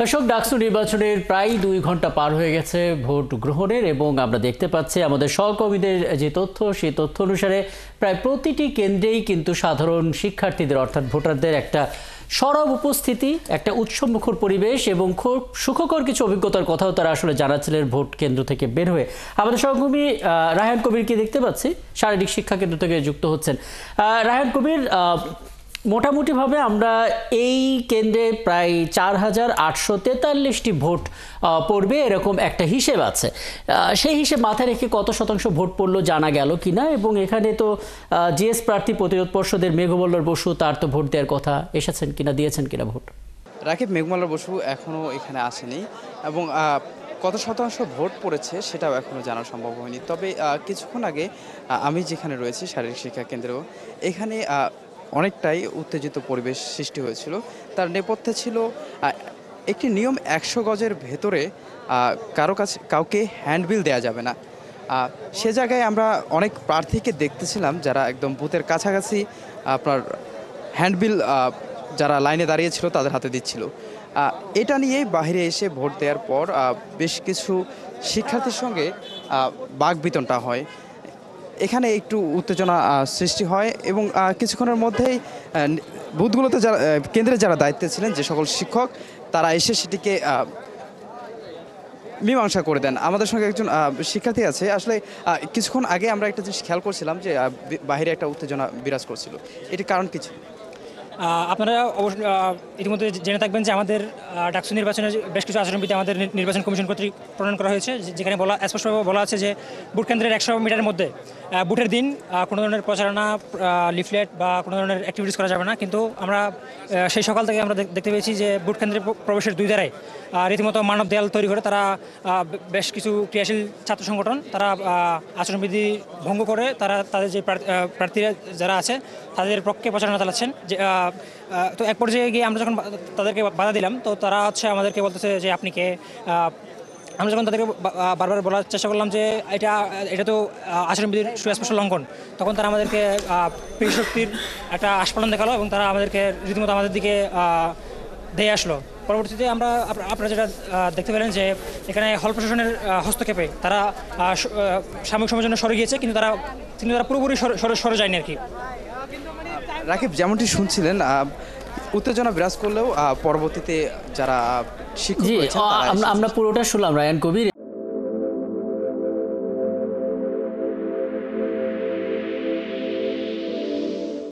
দর্শক, ডাকসু নির্বাচনের প্রায় 2 ঘন্টা পার হয়ে গেছে ভোট গ্রহণের, এবং আমরা দেখতে পাচ্ছি আমাদের সহকর্মীদের যে তথ্য, সেই তথ্য অনুসারে প্রায় প্রতিটি কেন্দ্রেই কিন্তু সাধারণ শিক্ষার্থীদের অর্থাৎ ভোটারদের একটা সরব উপস্থিতি, একটা উৎসবমুখর পরিবেশ এবং খুব সুখকর কিছু অভিজ্ঞতার কথাও তারা আসলে জানাচ্ছিলেন ভোট কেন্দ্র থেকে বের হয়ে। আমাদের সহকর্মী রায়হান কবিরকে দেখতে পাচ্ছি শারীরিক শিক্ষা কেন্দ্র থেকে যুক্ত হচ্ছেন। রায়হান কবির, মোটামুটিভাবে আমরা এই কেন্দ্রে প্রায় 4843টি ভোট পড়বে এরকম একটা হিসেব আছে। সেই হিসেব মাথায় রেখে কত শতাংশ ভোট পড়লো জানা গেল কিনা? এবং এখানে তো জিএস প্রার্থী প্রতিরোধ পর্ষদের মেঘমল্লর বসু, তার তো ভোট দেওয়ার কথা, এসেছেন কিনা, দিয়েছেন কিনা ভোট? রাকিব, মেঘমল্লর বসু এখনও এখানে আসেনি এবং কত শতাংশ ভোট পড়েছে সেটাও এখনও জানা সম্ভব হয়নি। তবে কিছুক্ষণ আগে আমি যেখানে রয়েছি শারীরিক শিক্ষা কেন্দ্র, এখানে অনেকটাই উত্তেজিত পরিবেশ সৃষ্টি হয়েছিল। তার নেপথ্যে ছিল একটি নিয়ম, 100 গজের ভেতরে কাউকে হ্যান্ডবিল দেওয়া যাবে না। সে জায়গায় আমরা অনেক প্রার্থীকে দেখতেছিলাম যারা একদম বুথের কাছাকাছি আপনার হ্যান্ডবিল যারা লাইনে দাঁড়িয়েছিল তাদের হাতে দিচ্ছিল। এটা নিয়েই বাইরে এসে ভোট দেওয়ার পর বেশ কিছু শিক্ষার্থীর সঙ্গে বাকবিতণ্ডা হয়। এখানে একটু উত্তেজনা সৃষ্টি হয় এবং কিছুক্ষণের মধ্যেই বুথগুলোতে যারা কেন্দ্রে যারা দায়িত্বে ছিলেন, যে সকল শিক্ষক, তারা এসে সেটিকে মীমাংসা করে দেন। আমাদের সঙ্গে একজন শিক্ষার্থী আছে। আসলে কিছুক্ষণ আগে আমরা একটা জিনিস খেয়াল করছিলাম যে বাইরে একটা উত্তেজনা বিরাজ করছিল। এটির কারণ কিছু আপনারা অবশ্য ইতিমধ্যে জেনে থাকবেন যে আমাদের ডাকসু নির্বাচনের বেশ কিছু আচরণবিধি আমাদের নির্বাচন কমিশন কর্তৃক প্রণয়ন করা হয়েছে, যেখানে স্পষ্টভাবে বলা আছে যে ভোট কেন্দ্রের 100 মিটারের মধ্যে ভোটের দিন কোনো ধরনের প্রচারণা, লিফলেট বা কোনো ধরনের অ্যাক্টিভিটিস করা যাবে না। কিন্তু আমরা সেই সকাল থেকে আমরা দেখতে পেয়েছি যে ভোট কেন্দ্রে প্রবেশের 2 ধারায় রীতিমতো মানব দেয়াল তৈরি করে তারা বেশ কিছু ক্রিয়াশীল ছাত্র সংগঠন তারা আচরণবিধি ভঙ্গ করে তারা তাদের যে প্রার্থীরা যারা আছে তাদের পক্ষে প্রচারণা চালাচ্ছেন। যে তো এক পর্যায়ে গিয়ে আমরা যখন তাদেরকে বাধা দিলাম, তো তারা আমাদেরকে বলতেছে যে আপনি কে। আমরা যখন তাদেরকে বারবার বলার চেষ্টা করলাম যে এটা তো আচরণবিধির সুস্পষ্ট লঙ্ঘন, তখন তারা আমাদেরকে শক্তির একটা আস্ফালন দেখালো এবং তারা আমাদেরকে রীতিমতো আমাদের দিকে দিয়ে আসলো। পরবর্তীতে আপনারা যেটা দেখতে পেলেন যে এখানে হল প্রশাসনের হস্তক্ষেপে তারা সাময়িক সময়ের জন্য সরে গিয়েছে, কিন্তু তারা পুরোপুরি সরে যায়নি আর কি। রাকিব, যেমনটি শুনছিলেন, উত্তেজনা বিরাজ করলেও পরবর্তীতে যারা শিক্ষক আমরা পুরোটা শুনলাম রায়হান কবির।